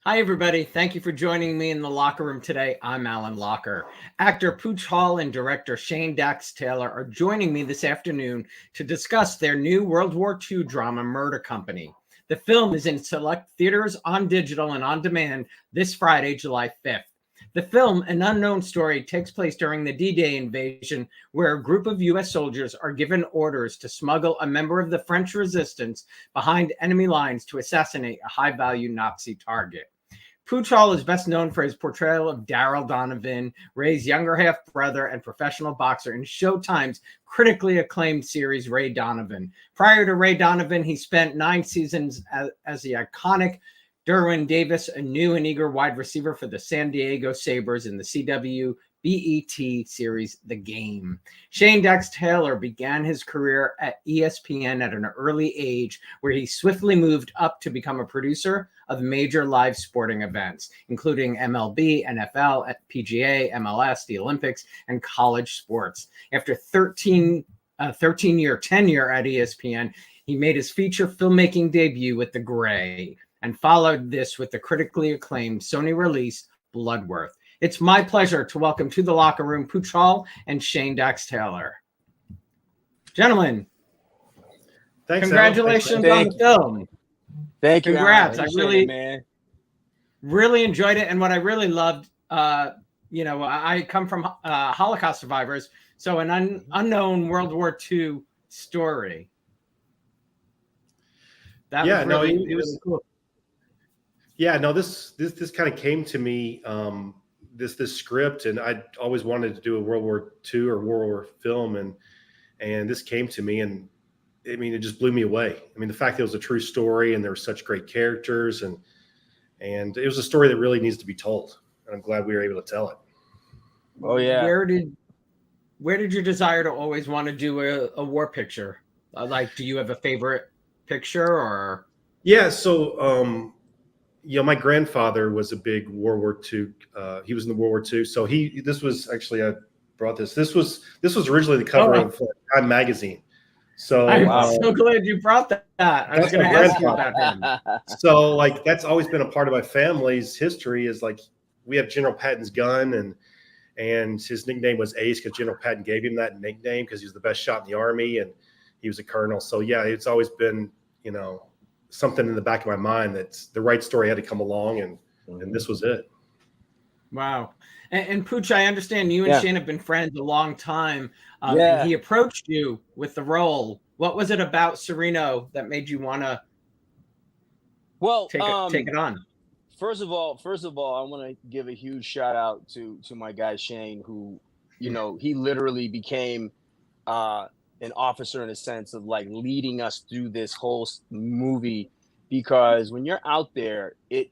Hi, everybody. Thank you for joining me in the locker room today. I'm Alan Locher. Actor Pooch Hall and director Shane Dax Taylor are joining me this afternoon to discuss their new World War II drama, Murder Company. The film is in select theaters, on digital, and on demand this Friday, July 5th. The film, An Unknown Story, takes place during the D-Day invasion, where a group of U.S. soldiers are given orders to smuggle a member of the French resistance behind enemy lines to assassinate a high-value Nazi target. Pooch Hall is best known for his portrayal of Daryll Donovan, Ray's younger half-brother and professional boxer in Showtime's critically acclaimed series, Ray Donovan. Prior to Ray Donovan, he spent 9 seasons as the iconic Derwin Davis, a new and eager wide receiver for the San Diego Sabers in the WWII series, The Game. Shane Dax Taylor began his career at ESPN at an early age, where he swiftly moved up to become a producer of major live sporting events, including MLB, NFL, PGA, MLS, the Olympics, and college sports. After 13-year tenure at ESPN, he made his feature filmmaking debut with The Grey, and followed this with the critically acclaimed Sony release, Bloodworth. It's my pleasure to welcome to the locker room Pooch Hall and Shane Dax Taylor. Gentlemen, Thanks, congratulations on the film. Thank you. Congrats. I really man. enjoyed it. And what I really loved, I come from Holocaust survivors, so an unknown World War II story. That was really cool. Yeah, no, this kind of came to me, this script, and I always wanted to do a World War II or World War film, and this came to me, and I mean, it just blew me away. I mean, the fact that it was a true story and there were such great characters, and it was a story that really needs to be told, and I'm glad we were able to tell it. Oh yeah. Where did your desire to always want to do a war picture? Do you have a favorite picture or? Yeah, so my grandfather was a big World War II. He was in the World War II, so this was actually, I brought this. This was originally the cover of Time magazine. So I'm so glad you brought that. I was going to ask you about him. So that's always been a part of my family's history. Is we have General Patton's gun, and his nickname was Ace because General Patton gave him that nickname because he was the best shot in the Army and he was a colonel. So yeah, it's always been something in the back of my mind that the right story had to come along, and this was it. Wow. And Pooch, I understand you and Shane have been friends a long time. He approached you with the role. What was it about Sereno that made you want to take it on? First of all, I want to give a huge shout out to my guy Shane, who, he literally became an officer in a sense of leading us through this whole movie, because when you're out there, it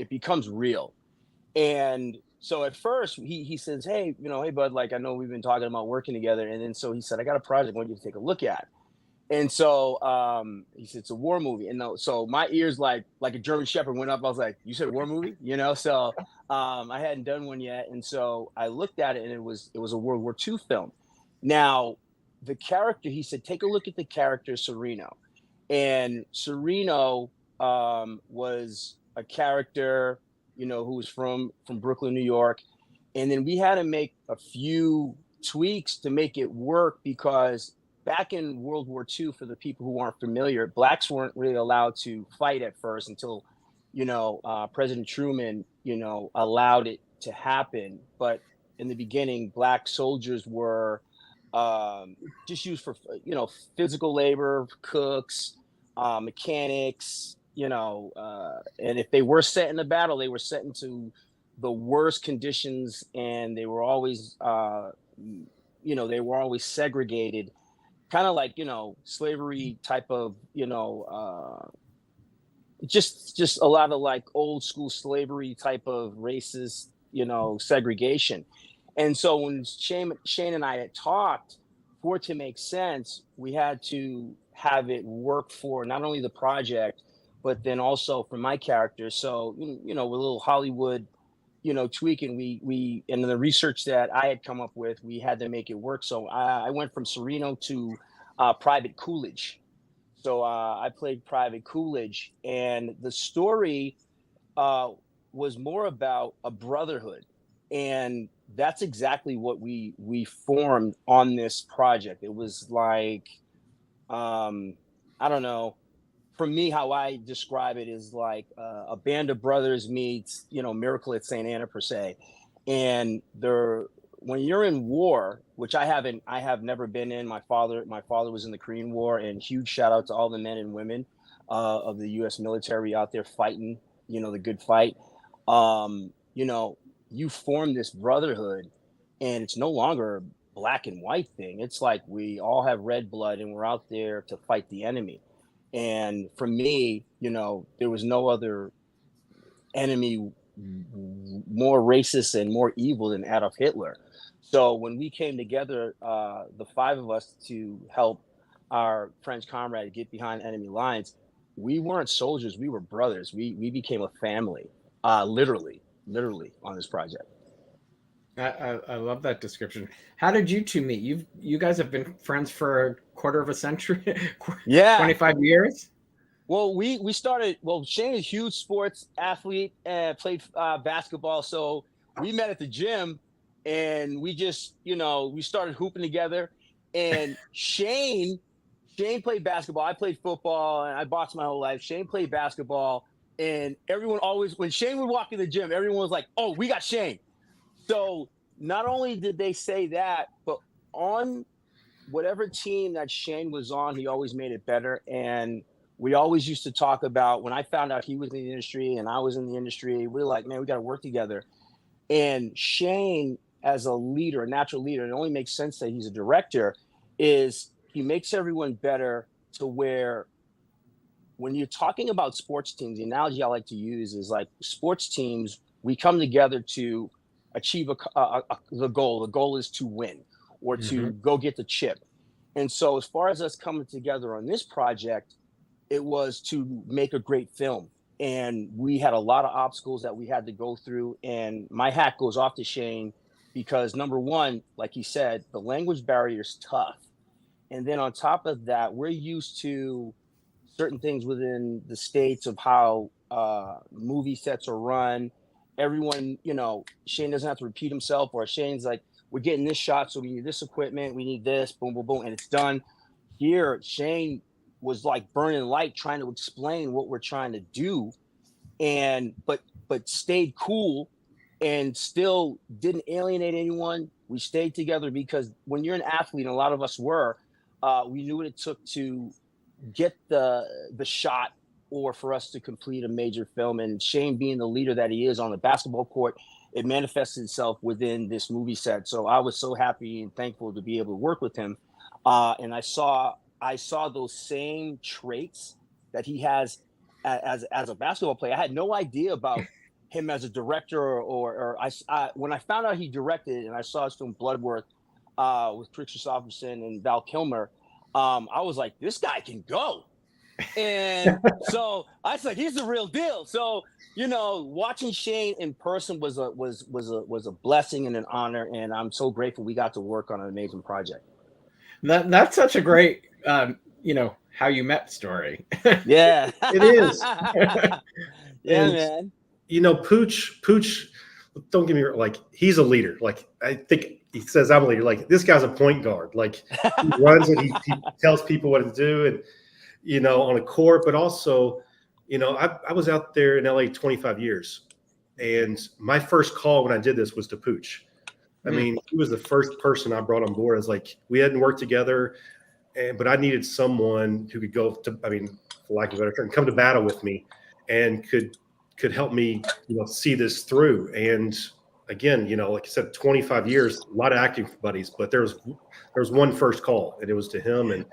becomes real. And so at first he says, hey bud, I know we've been talking about working together. And then so he said, I got a project I want you to take a look at. And so he said, it's a war movie. And so my ears like a German Shepherd went up. I was like, you said war movie? So I hadn't done one yet. And so I looked at it, and it was a World War II film. Now, the character, he said, take a look at the character Sereno. And Sereno was a character, who was from Brooklyn, New York. And then we had to make a few tweaks to make it work, because back in World War II, for the people who aren't familiar, blacks weren't really allowed to fight at first until, President Truman, allowed it to happen. But in the beginning, black soldiers were just used for, physical labor, cooks, mechanics, and if they were sent in a battle, they were sent into the worst conditions, and they were always, they were always segregated, kind of like, slavery type of, just a lot of old school slavery type of racist, segregation. And so when Shane and I had talked, for it to make sense, we had to have it work for not only the project, but then also for my character. So, with a little Hollywood, tweaking, we and the research that I had come up with, we had to make it work. So I went from Sereno to Private Coolidge. So I played Private Coolidge, and the story was more about a brotherhood. And that's exactly what we formed on this project. It was like, I don't know, for me, how I describe it is like a band of brothers meets, Miracle at St. Anna per se. And when you're in war, which I have never been in. My father was in the Korean War, and huge shout out to all the men and women of the U.S. military out there fighting, the good fight. You form this brotherhood, and it's no longer a black and white thing. It's like we all have red blood, and we're out there to fight the enemy. And for me, there was no other enemy more racist and more evil than Adolf Hitler. So when we came together, the five of us, to help our French comrade get behind enemy lines, we weren't soldiers, we were brothers. We became a family, literally on this project. I love that description. How did you two meet? You guys have been friends for a quarter of a century, yeah, 25 years. Well, we started. Well, Shane is a huge sports athlete and played basketball, so we met at the gym, and we just we started hooping together. And Shane played basketball. I played football, and I boxed my whole life. Shane played basketball, and everyone always, when Shane would walk in the gym, everyone was like, "Oh, we got Shane." So not only did they say that, but on whatever team that Shane was on, he always made it better. And we always used to talk about, when I found out he was in the industry and I was in the industry, we were like, man, we got to work together. And Shane, as a leader, a natural leader, it only makes sense that he's a director, is he makes everyone better, to where when you're talking about sports teams, the analogy I like to use is like sports teams, we come together to achieve the goal. The goal is to win, or to go get the chip. And so as far as us coming together on this project, it was to make a great film. And we had a lot of obstacles that we had to go through. And my hat goes off to Shane, because number one, like he said, the language barrier is tough. And then on top of that, we're used to certain things within the States of how movie sets are run. Everyone, Shane doesn't have to repeat himself, or Shane's like, we're getting this shot, so we need this equipment, we need this, boom, boom, boom, and it's done. Here, Shane was like burning light trying to explain what we're trying to do, and but stayed cool and still didn't alienate anyone. We stayed together because when you're an athlete, and a lot of us were, we knew what it took to get the shot, or for us to complete a major film. And Shane, being the leader that he is on the basketball court, it manifested itself within this movie set. So I was so happy and thankful to be able to work with him. And I saw those same traits that he has as a basketball player. I had no idea about him as a director, or when I found out he directed, and I saw his film Bloodworth with Chris Christopherson and Val Kilmer, I was like, this guy can go. And so I said, he's the real deal. So, watching Shane in person was a blessing and an honor. And I'm so grateful we got to work on an amazing project. That's such a great, how you met story. Yeah, it is. Yeah, man. Pooch, don't get me wrong, like, he's a leader. Like, I think he says I'm a leader. Like, this guy's a point guard. Like, he runs it. He tells people what to do, and on a court, but also, I was out there in LA 25 years, and my first call when I did this was to Pooch. I mean, he was the first person I brought on board. I was like, we hadn't worked together, but I needed someone who could go to, for lack of a better term, come to battle with me, and could help me, see this through. And again, like I said, 25 years, a lot of acting buddies, but there was one first call, and it was to him. And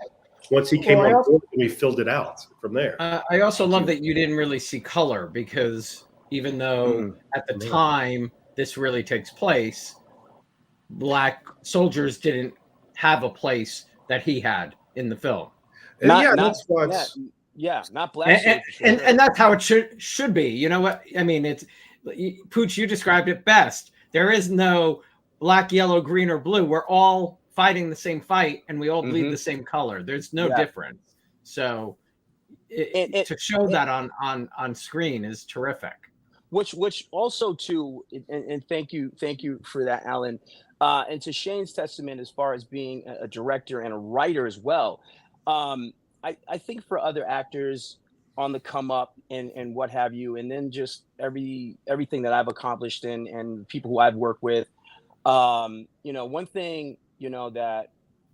once he came on board, we filled it out from there. I also love that you didn't really see color, because even though at the time this really takes place, Black soldiers didn't have a place that he had in the film. That's why. Not Black soldiers. And that's how it should be. You know what? I mean, it's Pooch, you described it best. There is no black, yellow, green, or blue. We're all fighting the same fight, and we all bleed the same color. There's no difference. So to show that on screen is terrific. which also too, and thank you for that, Alan. And to Shane's testament as far as being a director and a writer as well. I think for other actors on the come up and what have you, and then just everything that I've accomplished and people who I've worked with, one thing, that,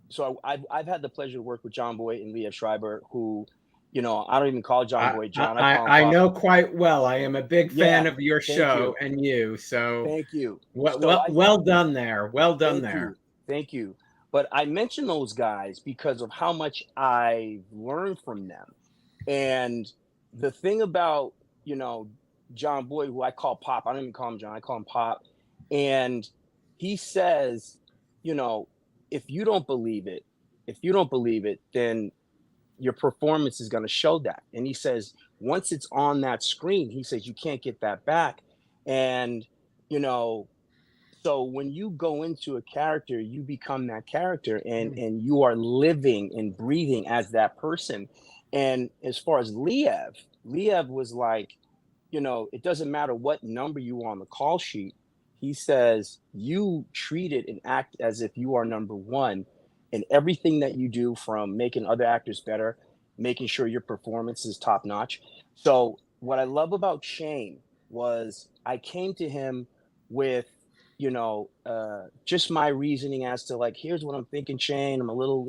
so I've had the pleasure to work with John Boy and Liev Schreiber, who, I don't even call John Boy John. I call him I Pop. know quite well. I am a big fan of your show you. and you. So thank you. Well done there. Well done there. Thank you. But I mention those guys because of how much I learned from them. And the thing about, John Boy, who I call Pop, I don't even call him John, I call him Pop. And he says, if you don't believe it, then your performance is going to show that. And he says, once it's on that screen, he says, you can't get that back. And, so when you go into a character, you become that character and you are living and breathing as that person. And as far as Liev was like, it doesn't matter what number you are on the call sheet. He says, you treat it and act as if you are number one. And everything that you do, from making other actors better, making sure your performance is top notch. So what I love about Shane was I came to him with, just my reasoning as to, like, here's what I'm thinking, Shane. I'm a little,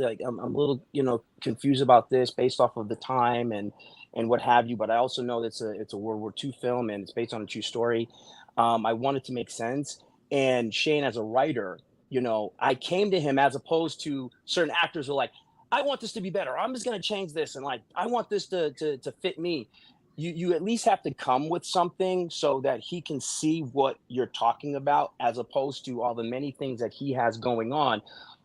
confused about this based off of the time and what have you. But I also know that it's a World War II film and it's based on a true story. I wanted to make sense. And Shane, as a writer, I came to him as opposed to certain actors who are like, I want this to be better. I'm just going to change this. And like, I want this to fit me. You at least have to come with something so that he can see what you're talking about, as opposed to all the many things that he has going on.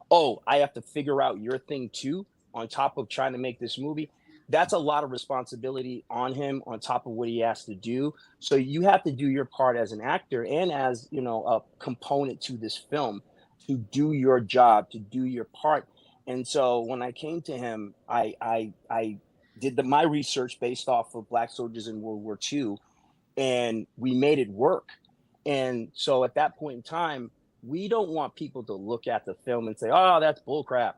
Oh, I have to figure out your thing too, on top of trying to make this movie. That's a lot of responsibility on him on top of what he has to do. So you have to do your part as an actor and as, a component to this film, to do your job, to do your part. And so when I came to him, I did my research based off of Black soldiers in World War II, and we made it work. And so at that point in time, we don't want people to look at the film and say, oh, that's bullcrap.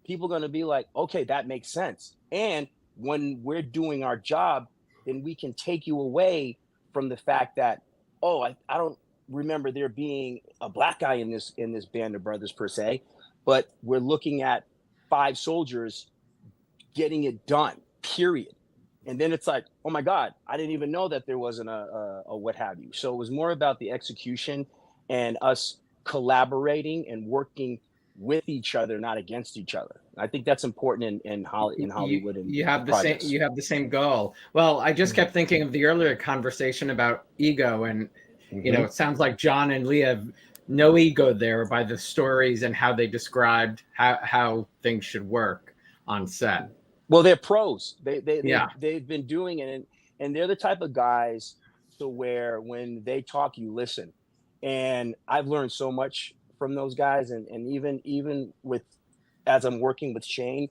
People are going to be like, okay, that makes sense. And when we're doing our job, then we can take you away from the fact that, oh, I don't remember there being a Black guy in this band of brothers per se, but we're looking at 5 soldiers getting it done, period. And then it's like, oh my God, I didn't even know that there wasn't a what have you. So it was more about the execution and us collaborating and working with each other, not against each other. I think that's important in Hollywood. You have the same goal. Well, I just kept thinking of the earlier conversation about ego, and it sounds like John and Leah, no ego there by the stories and how they described how things should work on set. Well, they're pros. They've been doing it, and they're the type of guys to where when they talk, you listen. And I've learned so much from those guys, and even with, as I'm working with Shane,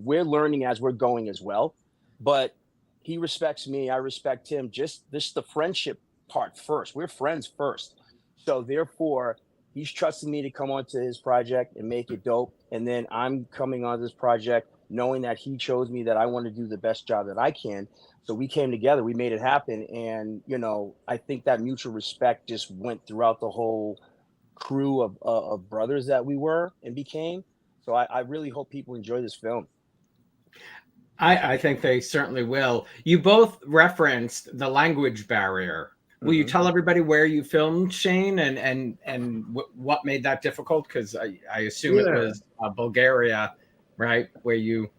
we're learning as we're going as well. But he respects me, I respect him. Just the friendship part first. We're friends first. So therefore, he's trusting me to come onto his project and make it dope. And then I'm coming on this project knowing that he chose me, that I want to do the best job that I can. So we came together, we made it happen. And, I think that mutual respect just went throughout the whole crew of brothers that we were and became. So I really hope people enjoy this film. I think they certainly will. You both referenced the language barrier. Will you tell everybody where you filmed, Shane, and what made that difficult? Because I assume it was Bulgaria, right? Where you...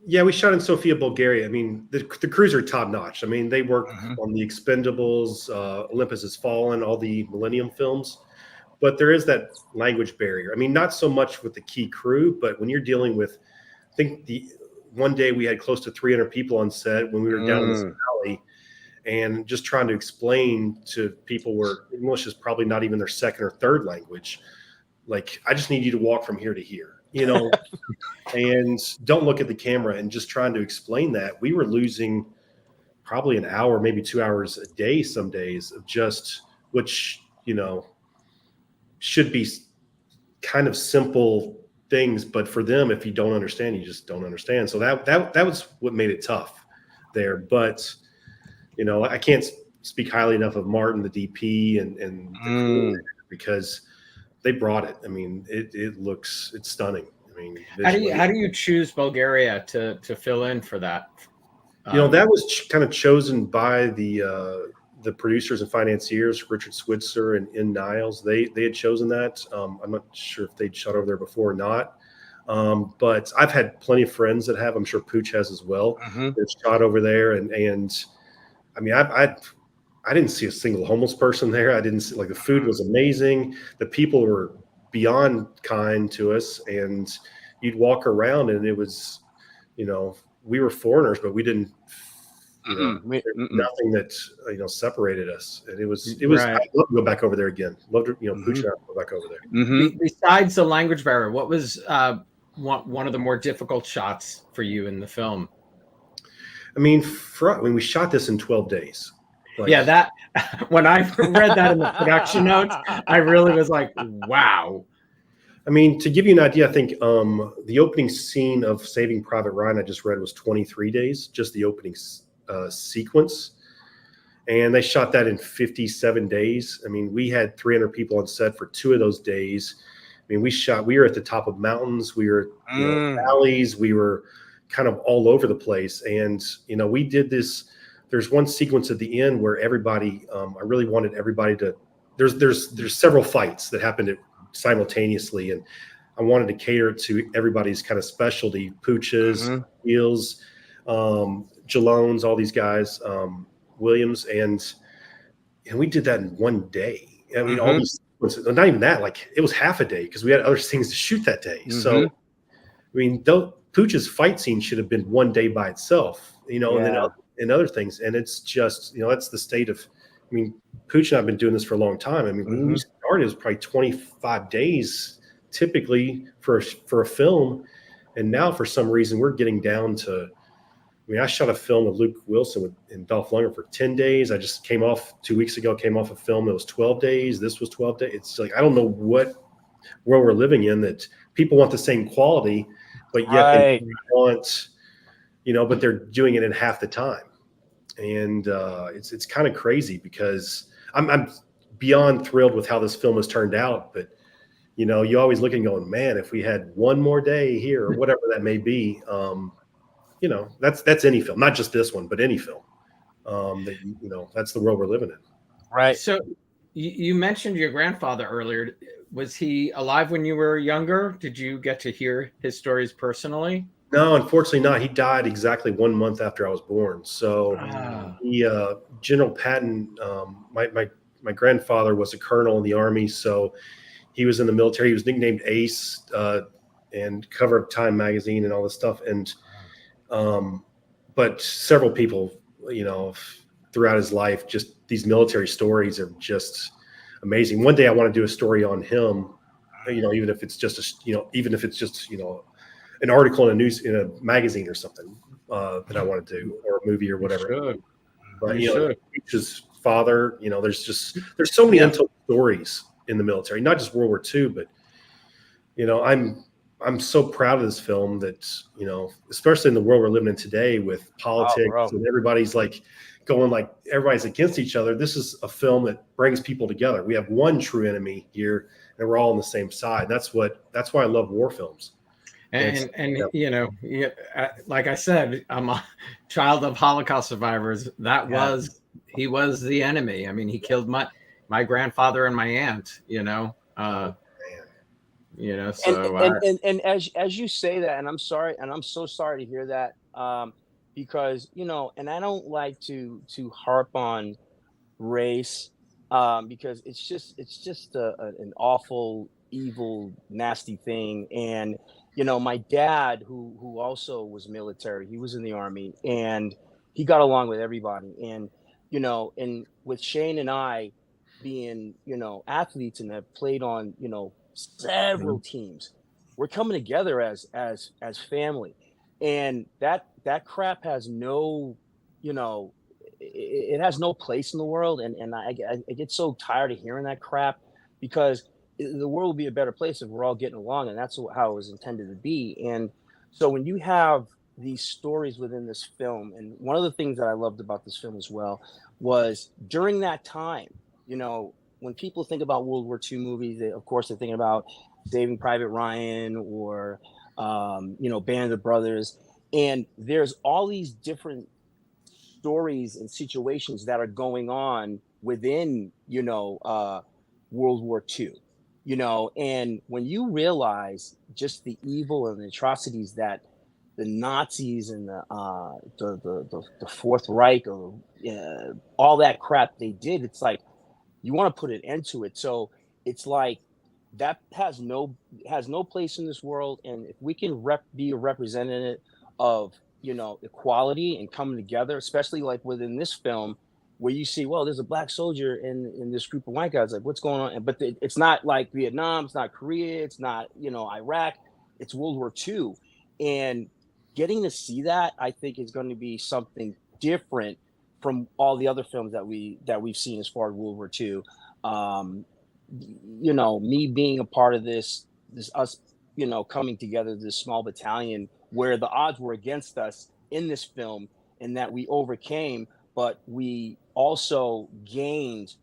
Yeah, we shot in Sofia, Bulgaria. I mean, the crews are top notch. I mean, they work on the Expendables, Olympus Has Fallen, all the Millennium films. But there is that language barrier. I mean, not so much with the key crew, but when you're dealing with, I think one day we had close to 300 people on set when we were down in this valley, and just trying to explain to people where English is probably not even their second or third language. Like, I just need you to walk from here to here, and don't look at the camera, and just trying to explain that. We were losing probably an hour, maybe 2 hours a day some days of just, which, should be kind of simple things, but for them, if you don't understand, you just don't understand. So that was what made it tough there. But I can't speak highly enough of Martin, the DP, and the because they brought it. I mean, it's stunning. I mean, how do you choose Bulgaria to fill in for that? That was kind of chosen by the producers and financiers, Richard Switzer and N. Niles. They had chosen that. I'm not sure if they'd shot over there before or not. But I've had plenty of friends that have. I'm sure Pooch has as well. They've shot over there, and I mean, I didn't see a single homeless person there. I didn't see, the food was amazing. The people were beyond kind to us, and you'd walk around, and it was, we were foreigners, but we didn't. Nothing that separated us, and it was. Right. I'd love to go back over there again. Love to, Pooch and I go back over there. Besides the language barrier, what was one of the more difficult shots for you in the film? I mean, we shot this in 12 days. That when I read that in the production notes, I really was like, wow. I mean, to give you an idea, I think the opening scene of Saving Private Ryan I just read was 23 days, just the opening sequence. And they shot that in 57 days. I mean, we had 300 people on set for 2 of those days. I mean, we were at the top of mountains. We were valleys. We were kind of all over the place. And, we did this. There's one sequence at the end where everybody, I really wanted everybody to, there's several fights that happened simultaneously. And I wanted to cater to everybody's kind of specialty, Pooch's, Heels, Jalones, all these guys, Williams. And we did that in one day. I mean, all these sequences, not even that, it was half a day because we had other things to shoot that day. So, I mean, Pooch's fight scene should have been one day by itself, and other things. And it's just, that's the state of, I mean, Pooch and I have been doing this for a long time. I mean, when we started, it was probably 25 days typically for a film. And now for some reason we're getting down to, I mean, I shot a film with Luke Wilson and Dolph Lundgren for 10 days. I just 2 weeks ago, came off a film that was 12 days. This was 12 days. It's I don't know what world we're living in that people want the same quality, but yet they want, but they're doing it in half the time. And it's kind of crazy because I'm beyond thrilled with how this film has turned out. But, you always look and going, man, if we had one more day here or whatever that may be, that's any film, not just this one, but any film. That's the world we're living in. Right. So you mentioned your grandfather earlier. Was he alive when you were younger? Did you get to hear his stories personally? No, unfortunately not. He died exactly 1 month after I was born. So General Patton, my grandfather was a colonel in the Army. So he was in the military. He was nicknamed Ace and cover of Time magazine and all this stuff. And but several people, throughout his life, just these military stories are just amazing. One day I want to do a story on him, even if it's just an article in a magazine or something that I want to do, or a movie or whatever. But his father, there's so many untold stories in the military, not just World War II, but I'm so proud of this film that, especially in the world we're living in today with politics and everybody's everybody's against each other. This is a film that brings people together. We have one true enemy here and we're all on the same side. That's why I love war films. And like I said, I'm a child of Holocaust survivors. He was the enemy. I mean, he killed my grandfather and my aunt, So and as you say that, and I'm sorry, and I'm so sorry to hear that, because and I don't like to harp on race, because it's just an awful, evil, nasty thing. And my dad, who also was military, he was in the Army, and he got along with everybody. And and with Shane and I being athletes and have played on several teams, we're coming together as family. And that crap has no it has no place in the world, and I get so tired of hearing that crap, because the world would be a better place if we're all getting along, and that's how it was intended to be. And so when you have these stories within this film, and one of the things that I loved about this film as well was during that time, you know, when people think about World War II movies, of course they're thinking about Saving Private Ryan or you know, Band of Brothers, and there's all these different stories and situations that are going on within, you know, World War II, you know. And when you realize just the evil and the atrocities that the Nazis and the Fourth Reich, or all that crap they did, it's like you want to put an end to it. So it's like that has no place in this world. And if we can be a representative of, you know, equality and coming together, especially like within this film, where you see, well, there's a black soldier in this group of white guys, like what's going on? But it's not like Vietnam, it's not Korea, it's not, you know, Iraq, it's World War II. And getting to see that, I think, is going to be something different from all the other films that we've seen as far as World War II. You know, me being a part of this us, you know, coming together, this small battalion where the odds were against us in this film, and that we overcame, but we also gained,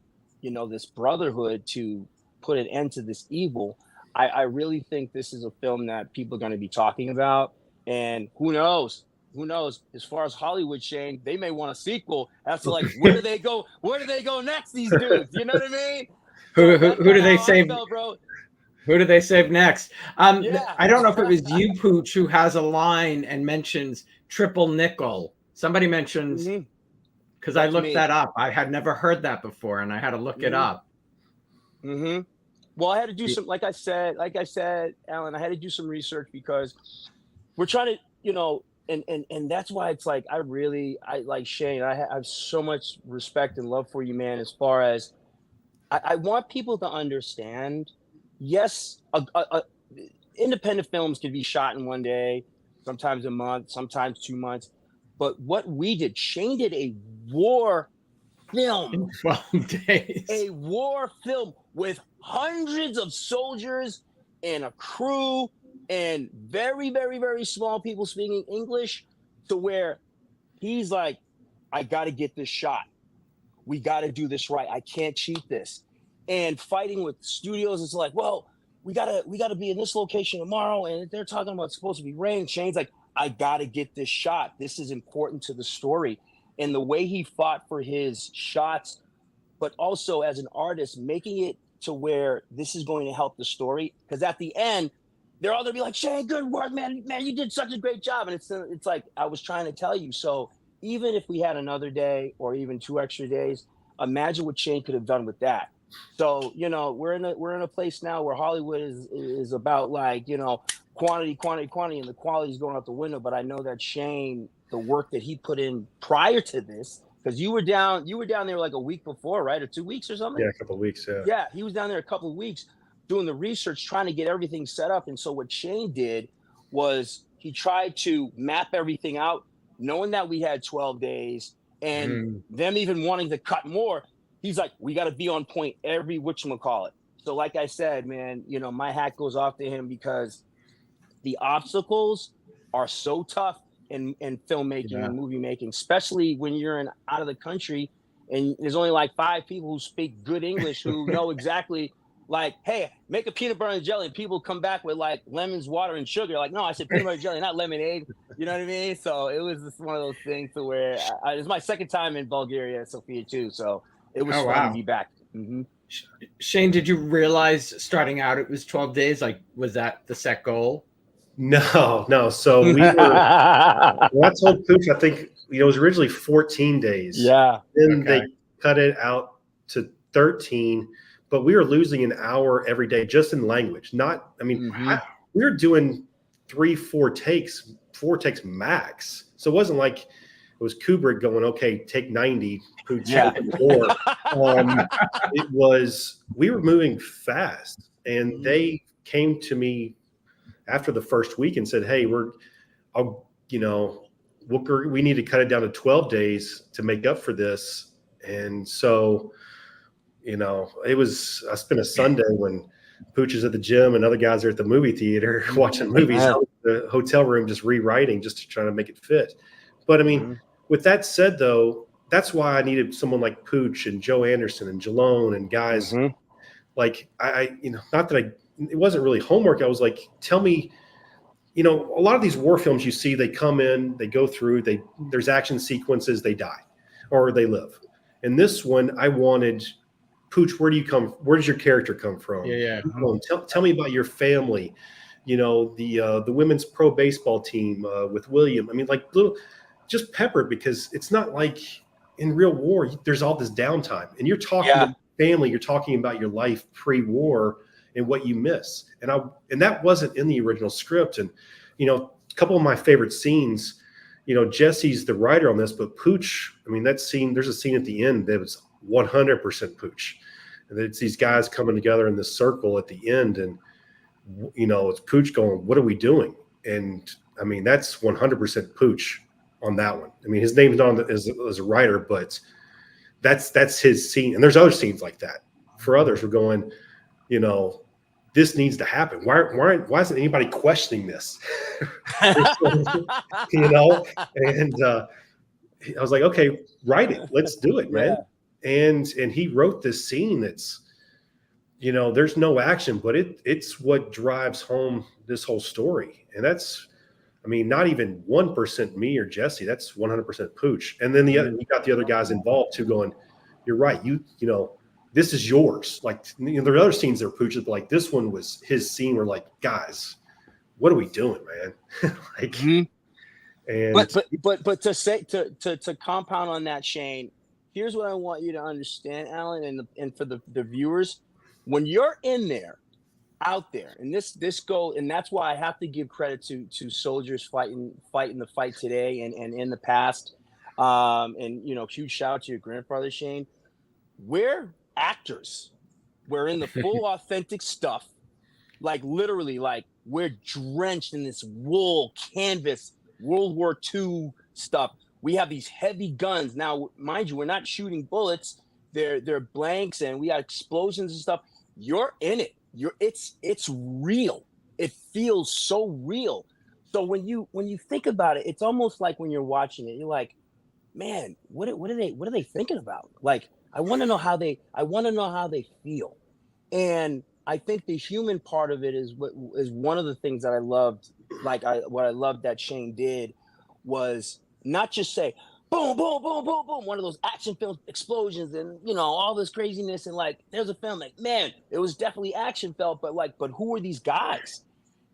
you know, this brotherhood to put an end to this evil. I really think this is a film that people are going to be talking about. And who knows, as far as Hollywood, Shane, they may want a sequel as to like, where do they go next, these dudes, you know what I mean? Who do they save, bro? Who do they save next? Yeah. I don't know if it was you, Pooch, who has a line and mentions triple nickel. Somebody mentions, because I looked that up. I had never heard that before, and I had to look it up. Well, I had to do some, like I said, Alan, I had to do some research, because we're trying to, you know, and that's why it's like, I like Shane. I have so much respect and love for you, man, as far as I want people to understand. Yes, independent films can be shot in one day, sometimes a month, sometimes 2 months. But what we did, Shane did a war film. In 12 days. A war film with hundreds of soldiers and a crew and very, very, very small people speaking English, to where he's like, I got to get this shot. We got to do this right. I can't cheat this. And fighting with studios, it's like, well, we gotta be in this location tomorrow, and they're talking about it's supposed to be rain. Shane's like, I gotta get this shot. This is important to the story. And the way he fought for his shots, but also as an artist, making it to where this is going to help the story. Because at the end, they're all gonna be like, Shane, good work, man, you did such a great job. And it's like, I was trying to tell you. So even if we had another day or even 2 extra days, imagine what Shane could have done with that. So, you know, we're in a place now where Hollywood is about, like, you know, quantity, and the quality is going out the window. But I know that Shane, the work that he put in prior to this, because you were down there like a week before, right? Or 2 weeks or something? Yeah, a couple of weeks, yeah. Yeah, he was down there a couple of weeks doing the research, trying to get everything set up. And so what Shane did was he tried to map everything out, knowing that we had 12 days and them even wanting to cut more. He's like, we got to be on point every whatchamacallit. So like I said, man, you know, my hat goes off to him, because the obstacles are so tough in filmmaking and movie making, especially when you're out of the country and there's only like 5 people who speak good English who know exactly, like, hey, make a peanut butter and jelly, and people come back with like lemons, water, and sugar. Like, no, I said peanut butter and jelly, not lemonade. You know what I mean? So it was just one of those things to where it's my second time in Bulgaria, Sofia, too. So it was fun to be back. Shane, did you realize starting out it was 12 days? Like, was that the set goal? No. So we were, well, I told Pooch, I think, you know, it was originally 14 days. Yeah. Then they cut it out to 13, but we were losing an hour every day just in language. Not, I mean, we were doing 4 takes max. So it wasn't like it was Kubrick going, okay, take 90, Pooch, more. It was, we were moving fast, and they came to me after the first week and said, hey, we need to cut it down to 12 days to make up for this. And so, you know, I spent a Sunday when Pooch is at the gym and other guys are at the movie theater watching movies, the hotel room, just rewriting just to try to make it fit. But I mean, with that said, though, that's why I needed someone like Pooch and Joe Anderson and Jalone and guys like I you know, not that it wasn't really homework. I was like, tell me, you know, a lot of these war films you see, they come in, they go through, there's action sequences, they die or they live. And this one, I wanted Pooch, where does your character come from? Yeah. Tell me about your family. You know, the women's pro baseball team with William. I mean, like just peppered, because it's not like in real war, there's all this downtime, and you're talking about family, you're talking about your life pre-war and what you miss. And that wasn't in the original script. And, you know, a couple of my favorite scenes, you know, Jesse's the writer on this, but Pooch, I mean, that scene, there's a scene at the end that was 100% Pooch. And it's these guys coming together in this circle at the end. And, you know, it's Pooch going, what are we doing? And I mean, that's 100% Pooch on that one. I mean, his name's not as a writer, but that's his scene. And there's other scenes like that. For others, we're going, you know, this needs to happen. Why isn't anybody questioning this? You know? And I was like, okay, write it. Let's do it, man. And he wrote this scene that's, you know, there's no action, but it's what drives home this whole story. And that's, I mean, not even 1% me or Jesse. That's 100% Pooch. And then you got the other guys involved too, going, you're right. You know, this is yours. Like, you know, there are other scenes that are Pooch's, but like this one was his scene. We're like, guys, what are we doing, man? Like, and but to say to compound on that, Shane, here's what I want you to understand, Alan, and for the viewers, when you're in there, out there, and this goal, and that's why I have to give credit to soldiers fighting the fight today and in the past, and you know, huge shout out to your grandfather, Shane. We're actors. We're in the full authentic stuff, like literally, like we're drenched in this wool canvas World War II stuff. We have these heavy guns now. Mind you, we're not shooting bullets; they're blanks, and we got explosions and stuff. You're in it. It's real. It feels so real. So when you think about it, it's almost like when you're watching it, you're like, man, what are they thinking about? Like, I want to know how they feel. And I think the human part of it is one of the things that I loved. Like what I loved that Shane did was not just say boom, boom, boom, boom, boom, one of those action film explosions and, you know, all this craziness. And like, there's a film like, man, it was definitely action felt, but who are these guys?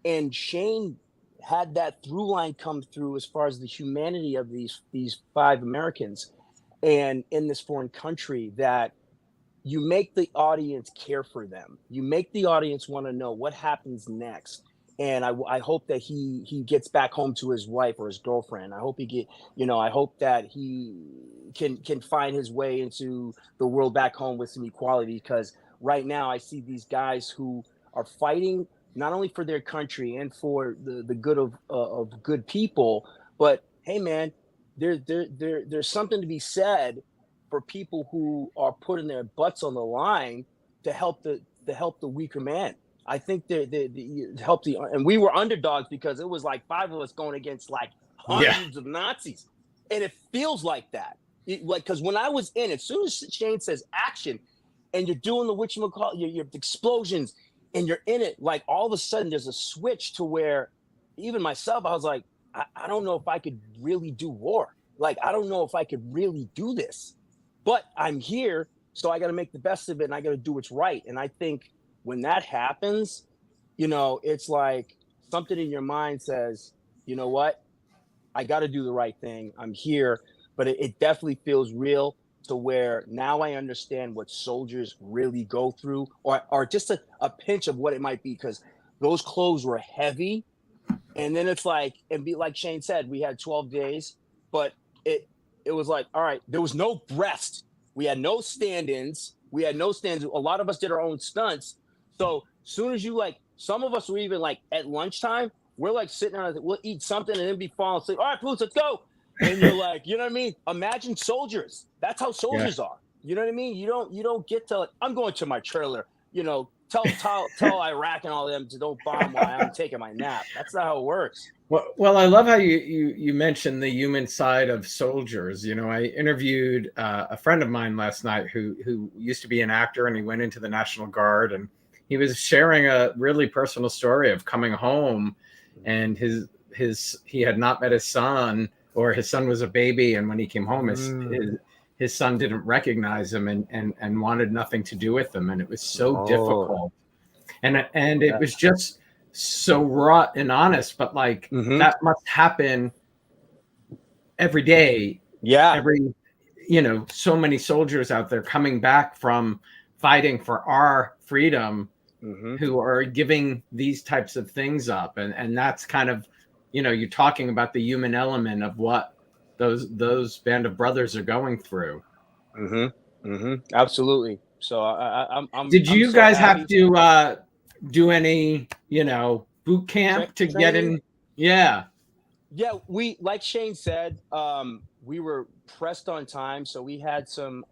And Shane had that through line come through as far as the humanity of these 5 Americans and in this foreign country, that you make the audience care for them. You make the audience want to know what happens next. And I hope that he gets back home to his wife or his girlfriend. I hope I hope that he can find his way into the world back home with some equality, because right now I see these guys who are fighting not only for their country and for the good of good people, but hey man, there's something to be said for people who are putting their butts on the line to help the weaker man. I think they helped and we were underdogs because it was like 5 of us going against like hundreds of Nazis, and it feels like that. Like, because when I was in, as soon as Shane says action, and you're doing the whatchamacallit, your explosions, and you're in it, like all of a sudden there's a switch to where even myself, I was like, I don't know if I could really do war. Like, I don't know if I could really do this, but I'm here, so I got to make the best of it, and I got to do what's right. And I think when that happens, you know, it's like something in your mind says, you know what, I got to do the right thing. I'm here, but it definitely feels real to where now I understand what soldiers really go through, or just a pinch of what it might be, because those clothes were heavy. And then it's like, and be like Shane said, we had 12 days, but it was like, all right, there was no breast. We had no stand-ins. A lot of us did our own stunts. So soon as you, like, some of us were even like at lunchtime, we're like sitting on it, we'll eat something and then be falling asleep. All right, Pooch, let's go. And you're like, you know what I mean? Imagine soldiers. That's how soldiers are. You know what I mean? You don't get to like, I'm going to my trailer, you know, tell Iraq and all of them to don't bomb while I'm taking my nap. That's not how it works. Well, I love how you mentioned the human side of soldiers. You know, I interviewed a friend of mine last night who used to be an actor, and he went into the National Guard, and he was sharing a really personal story of coming home, and he had not met his son, or his son was a baby, and when he came home, his son didn't recognize him and wanted nothing to do with him, and it was so difficult, and it was just so raw and honest, but like that must happen every day. So many soldiers out there coming back from fighting for our freedom, who are giving these types of things up, and that's kind of, you're talking about the human element of what those band of brothers are going through. Absolutely. So I'm did you so guys happy. have to do any boot camp to get in? Yeah, we, like Shane said, we were pressed on time, so we had some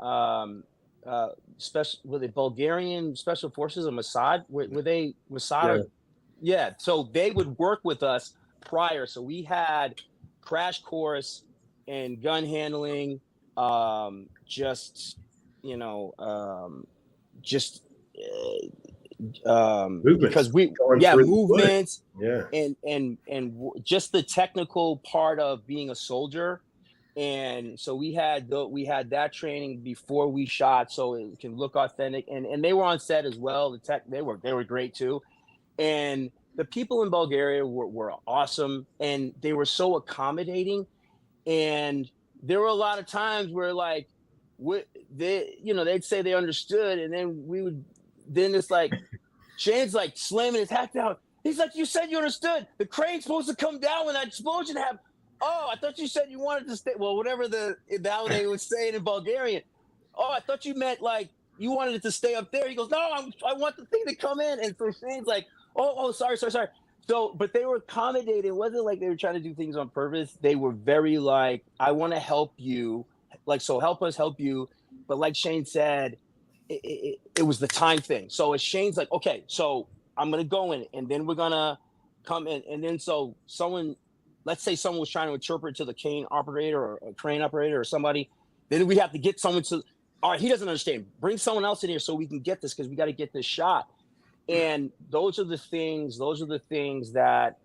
special, were they Bulgarian special forces, or Mossad? Were they Mossad? Yeah, so they would work with us prior, so we had crash course in gun handling, because movements, and just the technical part of being a soldier. And so we had that training before we shot, so it can look authentic, and they were on set as well. The tech, they were great too, and the people in Bulgaria were awesome, and they were so accommodating. And there were a lot of times where like they'd say they understood, and then it's like Shane's like slamming his hat down. He's like, "You said you understood. The crane's supposed to come down when that explosion happened. Oh, I thought you said you wanted to stay." Well, whatever now they would say it in Bulgarian. "Oh, I thought you meant like you wanted it to stay up there." He goes, "No, I want the thing to come in." And so Shane's like, "Oh, sorry." So, but they were accommodating. It wasn't like they were trying to do things on purpose. They were very like, "I want to help you. Like, so help us help you." But like Shane said, it was the time thing. So as Shane's like, "Okay, so I'm going to go in, and then we're going to come in." And then so let's say someone was trying to interpret to the crane operator or a crane operator or somebody, then we have to get someone to, all right, he doesn't understand. Bring someone else in here so we can get this, because we got to get this shot. And those are the things that,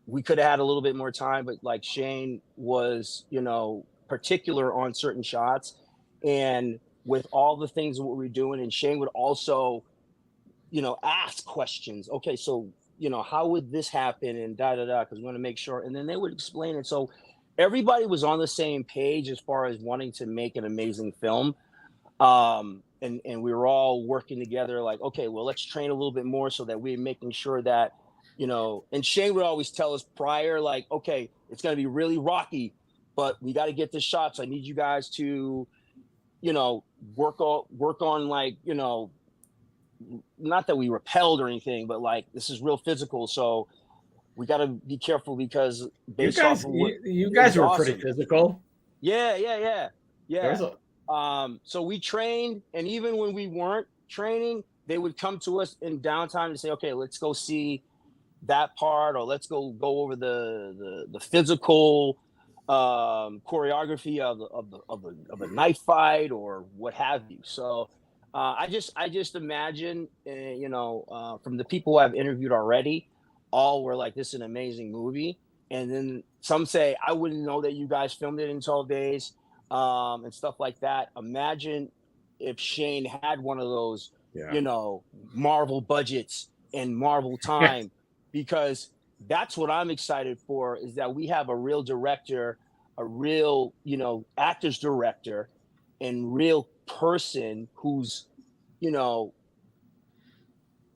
we could have had a little bit more time, but like Shane was, particular on certain shots, and with all the things that we're doing, and Shane would also, ask questions. Okay, so, how would this happen, and because we want to make sure, and then they would explain it. So everybody was on the same page as far as wanting to make an amazing film. And we were all working together like, okay, well, let's train a little bit more so that we're making sure that, and Shane would always tell us prior, like, okay, it's going to be really rocky, but we got to get this shot. So I need you guys to, work on like, not that we repelled or anything, but like, this is real physical. So we got to be careful, because you guys were awesome. Pretty physical. Yeah. So we trained, and even when we weren't training, they would come to us in downtime and say, "Okay, let's go see that part, or let's go over the physical choreography of a knife fight, or what have you." So I just imagine, from the people I've interviewed already, all were like, "This is an amazing movie." And then some say, "I wouldn't know that you guys filmed it in 12 days." And stuff like that. Imagine if Shane had one of those, Marvel budgets and Marvel time, because that's what I'm excited for, is that we have a real director, a real, actor's director, and real person who's,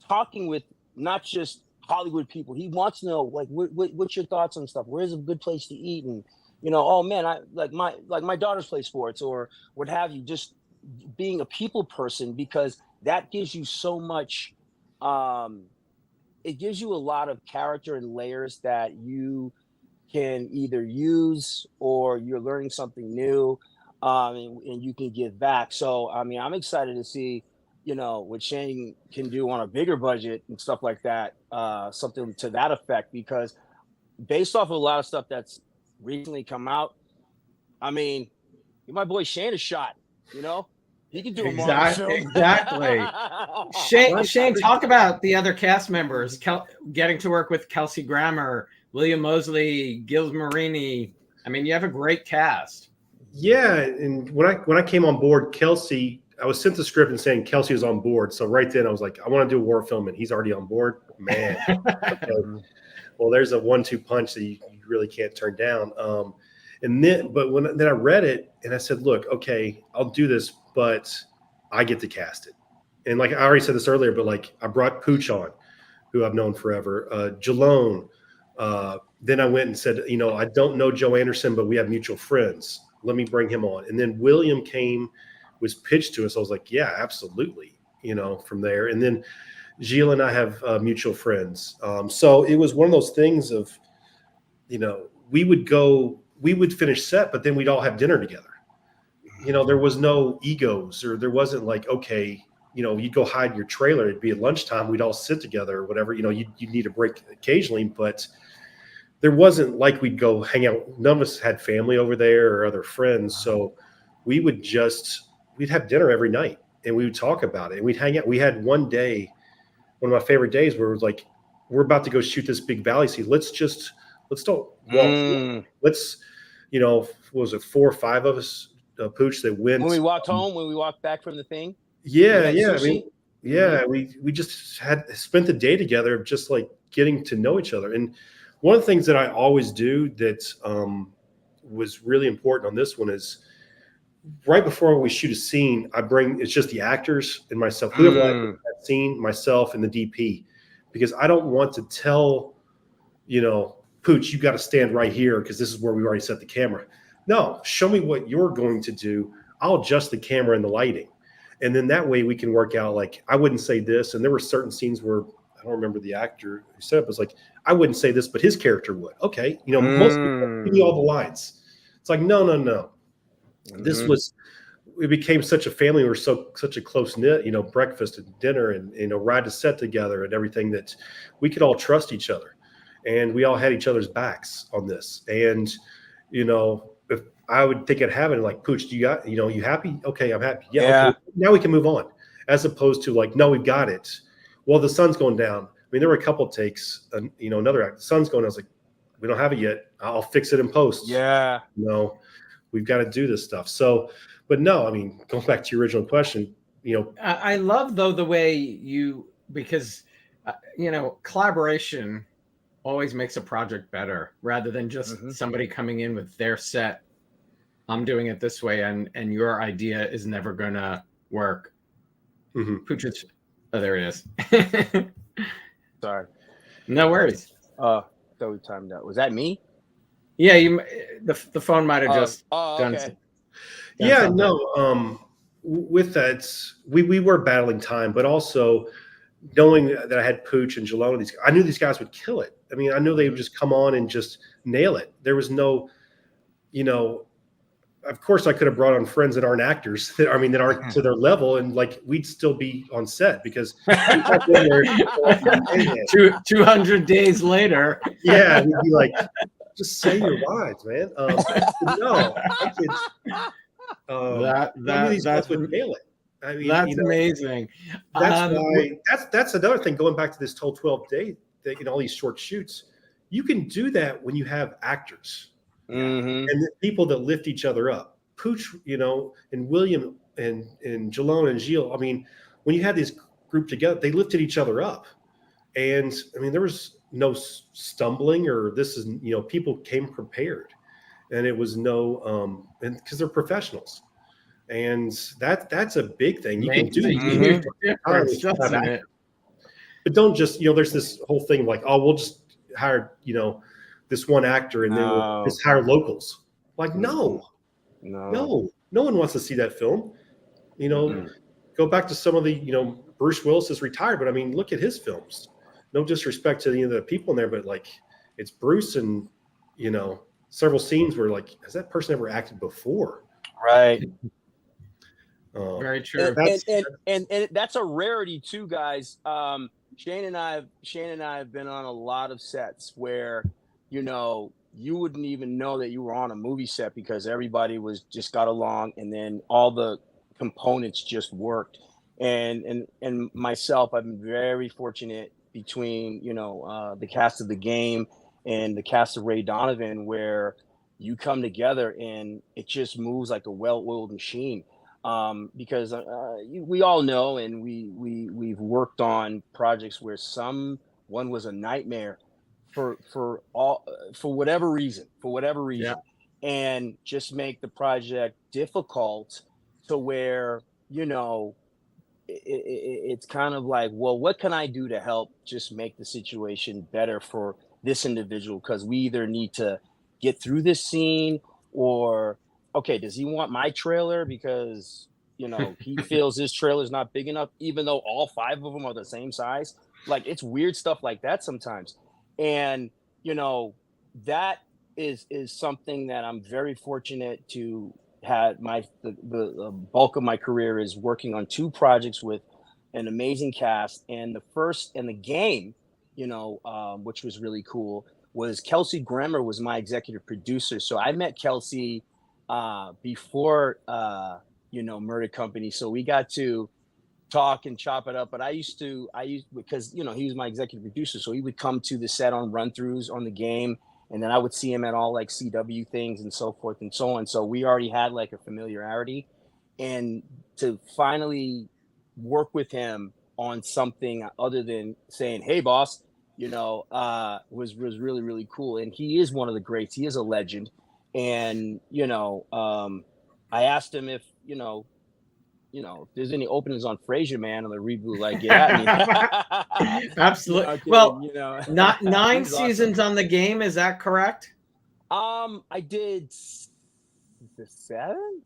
talking with not just Hollywood people. He wants to know, like, what's your thoughts on stuff? Where's a good place to eat? And oh man, I like my daughters play sports, or what have you, just being a people person, because that gives you so much, it gives you a lot of character and layers that you can either use or you're learning something new, and you can give back. So, I mean, I'm excited to see, what Shane can do on a bigger budget and stuff like that, something to that effect, because based off of a lot of stuff that's recently come out, I mean, give my boy Shane a shot, he can do a Marvel film. Exactly. Shane, talk about the other cast members, getting to work with Kelsey+Grammer, William Moseley, Gil Marini. I mean, you have a great cast. Yeah, and when I came on board, Kelsey, I was sent the script and saying Kelsey was on board. So right then I was like, I want to do a war film, and he's already on board. Man, okay. Well, there's a 1-2 punch that you really can't turn down. And then I read it and I said, look, okay, I'll do this, but I get to cast it. And like I already said this earlier, but like I brought Pooch on, who I've known forever, Jalone. Then I went and said, I don't know Joe Anderson, but we have mutual friends. Let me bring him on. And then William was pitched to us. I was like, yeah, absolutely. From there. And then Gilles and I have mutual friends. So it was one of those things of, we would finish set, but then we'd all have dinner together. There was no egos, or there wasn't like, okay, you'd go hide in your trailer. It'd be at lunchtime. We'd all sit together or whatever, you'd need a break occasionally, but there wasn't like we'd go hang out. None of us had family over there or other friends. So we'd have dinner every night and we would talk about it and we'd hang out. We had one day, one of my favorite days, where it was like, we're about to go shoot this big valley scene. Let's don't walk. Let's, what was it, 4 or 5 of us, Pooch, that went. When we walked home, when we walked back from the thing? Yeah. I mean, yeah, we just had spent the day together of just like getting to know each other. And one of the things that I always do that was really important on this one is right before we shoot a scene, it's just the actors and myself, whoever I that scene, myself and the DP, because I don't want to tell, Pooch, you got to stand right here because this is where we already set the camera. No, show me what you're going to do. I'll adjust the camera and the lighting. And then that way we can work out, like, I wouldn't say this. And there were certain scenes where I don't remember the actor who said it, was like, I wouldn't say this, but his character would. Okay. Most people give you all the lines. It's like, no. It became such a family. We were such a close knit, breakfast and dinner and, ride to set together and everything, that we could all trust each other. And we all had each other's backs on this. And, if I would think I'd have it like, Pooch, you happy? Okay, I'm happy. Yeah. Okay. Now we can move on, as opposed to like, no, we've got it. Well, the sun's going down. I mean, there were a couple of takes, another act, the sun's going, I was like, we don't have it yet. I'll fix it in post. Yeah. We've got to do this stuff. So, but no, I mean, going back to your original question, I love though the way because collaboration always makes a project better rather than just somebody coming in with their set. I'm doing it this way, and your idea is never gonna work. Pooch, oh, there it is. Sorry. No worries. Thought we timed out. Was that me? Yeah, the phone might have just done. Okay. Yeah, no. With that, we were battling time, but also knowing that I had Pooch and Jalone, I knew these guys would kill it. I mean, I knew they would just come on and just nail it. There was no, of course I could have brought on friends that aren't actors that aren't to their level, and like we'd still be on set because 200 days later. Yeah, we'd be like, just say your lines, man. No, these guys would nail it. I mean, that's amazing. That's why. That's another thing. Going back to this whole 12-day thing, all these short shoots, you can do that when you have actors and the people that lift each other up. Pooch, and William and Jalone and Gilles. I mean, when you had this group together, they lifted each other up, and I mean, there was no stumbling or this is people came prepared, and it was no and because they're professionals. And that's a big thing. You can do it. But don't just, there's this whole thing of like, oh, we'll just hire, this one actor and then we'll just hire locals. Like, no one wants to see that film. Go back to some of the, Bruce Willis is retired, but I mean, look at his films. No disrespect to the people in there, but like it's Bruce and, several scenes where like, has that person ever acted before? Right. Very true. And that's a rarity too, guys. Shane and I have been on a lot of sets where, you wouldn't even know that you were on a movie set because everybody just got along, and then all the components just worked. And myself, I've been very fortunate between the cast of the game and the cast of Ray Donovan, where you come together and it just moves like a well-oiled machine. Because we all know, and we've worked on projects where one was a nightmare for whatever reason, Yeah. and just make the project difficult to where it's kind of like, well, what can I do to help just make the situation better for this individual? Because we either need to get through this scene, or okay, does he want my trailer because he feels his trailer is not big enough, even though all 5 of them are the same size? Like, it's weird stuff like that sometimes. And that is something that I'm very fortunate to have. The bulk of my career is working on 2 projects with an amazing cast. And the game, which was really cool, was Kelsey+Grammer was my executive producer. So I met Kelsey before Murder Company, so we got to talk and chop it up. But I used because he was my executive producer, so he would come to the set on run-throughs on the game, and then I would see him at all like CW things and so forth and so on. So we already had like a familiarity, and to finally work with him on something other than saying, "Hey, boss," was really, really cool. And he is one of the greats. He is a legend. And I asked him if if there's any openings on Frasier Man on the reboot. Like, yeah, absolutely. Not 9 seasons on the game. Is that correct? I did 6,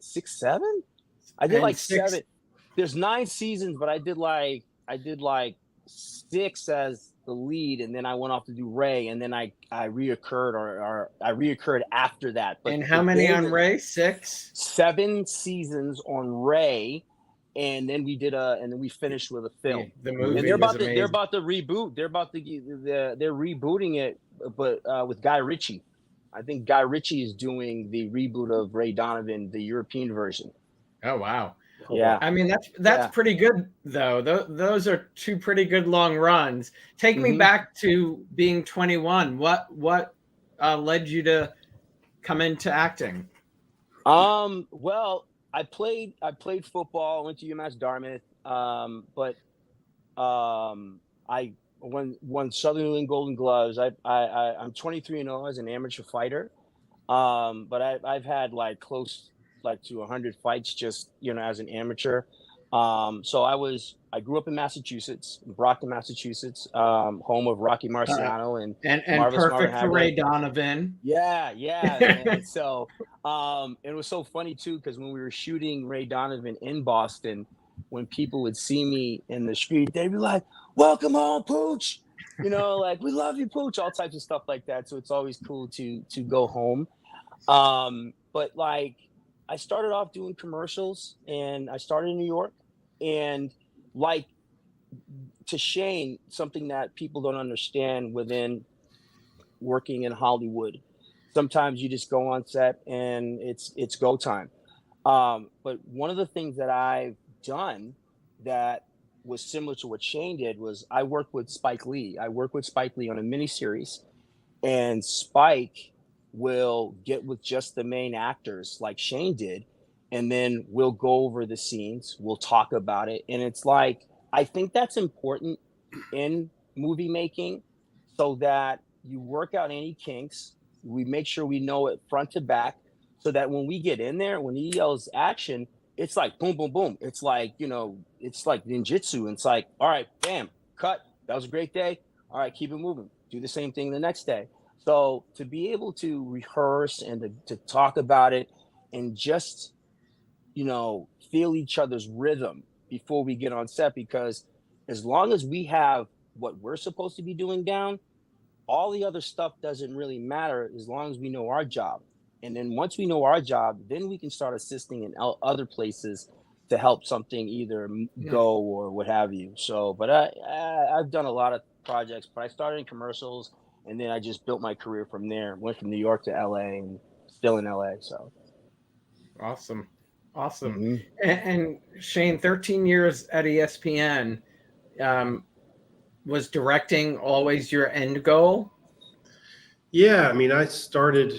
7. I did like 7. There's 9 seasons, but I did like 6 as the lead, and then I went off to do Ray, and then I reoccurred, or I reoccurred after that. But and how many on Ray? 6? 7 seasons on Ray, and then we finished with a film. The movie, and they're about to reboot. They're rebooting it, but with Guy Ritchie. I think Guy Ritchie is doing the reboot of Ray Donovan, the European version. Oh wow. Yeah, I mean that's pretty good though. Those are 2 pretty good long runs. Take me back to being 21. What led you to come into acting? Well, I played football. I went to UMass Dartmouth. But I won Southern New England Golden Gloves. I'm 23-0 as an amateur fighter. But I've had like close to 100 fights just as an amateur. So I grew up in Massachusetts, Brockton, Massachusetts, home of Rocky Marciano and perfect for Ray Donovan. Yeah. And so it was so funny too, because when we were shooting Ray Donovan in Boston, when people would see me in the street, they'd be like, "Welcome home, Pooch." Like, "We love you, Pooch," all types of stuff like that. So it's always cool to go home. But like, I started off doing commercials, and I started in New York. And like, to Shane, something that people don't understand within working in Hollywood, sometimes you just go on set and it's go time. But one of the things that I've done that was similar to what Shane did was I worked with Spike Lee. I worked with Spike Lee on a miniseries, and Spike will get with just the main actors like Shane did, and then we'll go over the scenes, we'll talk about it. And it's like, I think that's important in movie making, so that you work out any kinks. We make sure we know it front to back, so that when we get in there, when he yells action, it's like boom, boom, boom. It's like, it's like ninjutsu. It's like, all right, bam, cut. That was a great day. All right, keep it moving. Do the same thing the next day. So to be able to rehearse and to talk about it, and just, feel each other's rhythm before we get on set, because as long as we have what we're supposed to be doing down, all the other stuff doesn't really matter as long as we know our job. And then once we know our job, then we can start assisting in other places to help something either go or what have you. So, but I've done a lot of projects, but I started in commercials, and then I just built my career from there. Went from New York to LA, and still in LA. So Awesome. Awesome. Mhm. And Shane, 13 years at ESPN, was directing always your end goal? Yeah, I mean, I started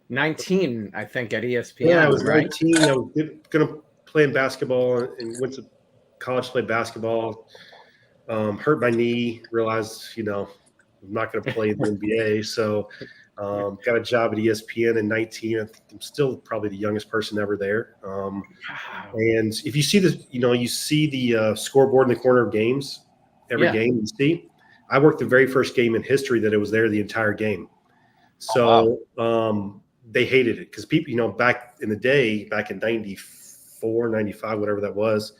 19, I think, at ESPN. Yeah, I was right? 19. I was going to play in basketball and went to college to play basketball. Hurt my knee, realized, I'm not going to play in the NBA. So got a job at ESPN in 19. I'm still probably the youngest person ever there. Wow. And if you see you see the scoreboard in the corner of games, every game you see, I worked the very first game in history that it was there the entire game. So they hated it because people, back in the day, back in 94, 95, whatever that was,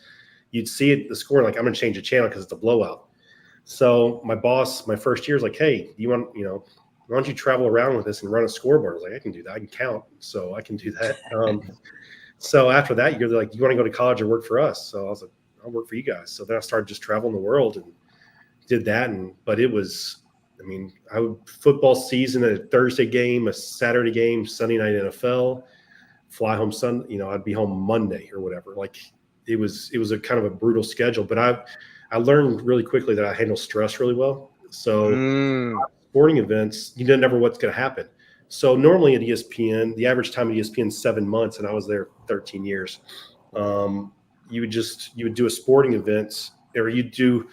you'd see it, the score, like, I'm going to change the channel because it's a blowout. So my boss, my first year, is like, hey, why don't you travel around with us and run a scoreboard? I was like, I can do that. I can count. So I can do that. So after that, you're like, you want to go to college or work for us? So I was like, I'll work for you guys. So then I started just traveling the world and did that. But it was, football season, a Thursday game, a Saturday game, Sunday night NFL, fly home Sunday, I'd be home Monday or whatever. Like it was a kind of a brutal schedule, but I learned really quickly that I handle stress really well. So sporting events, you never know what's going to happen. So normally at ESPN, the average time at ESPN is 7 months, and I was there 13 years. You would do a sporting event, or you'd do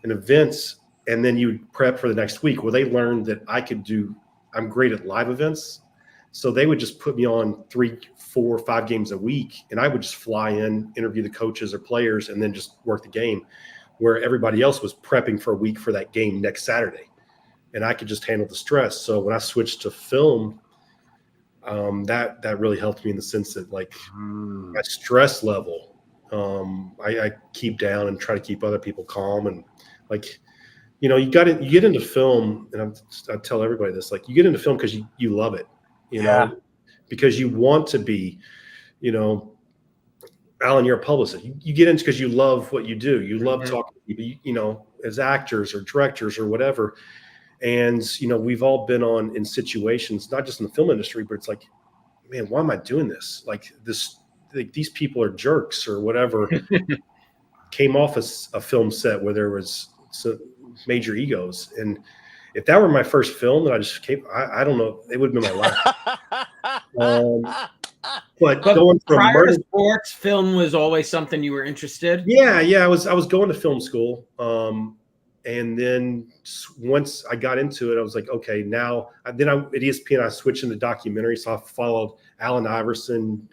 an event, and then you would prep for the next week. Well, they learned that I'm great at live events. So they would just put me on 3, 4, 5 games a week, and I would just fly in, interview the coaches or players, and then just work the game, where everybody else was prepping for a week for that game next Saturday. And I could just handle the stress. So when I switched to film, that really helped me in the sense that, like, my stress level, I keep down and try to keep other people calm. And like, you get into film, and I tell everybody this, like, you get into film because you love it, because you want to be, Alan, you're a publicist. You get into because you love what you do. You love talking to people, as actors or directors or whatever. And, we've all been in situations, not just in the film industry, but it's like, man, why am I doing this? Like these people are jerks or whatever. Came off a film set where there was some major egos. And if that were my first film that I just came, I don't know, it would have been my life. But going from prior to sports, film was always something you were interested. Yeah. I was going to film school. And then once I got into it, I was like, okay, now at ESPN, I switched into documentary. So I followed Allen Iverson,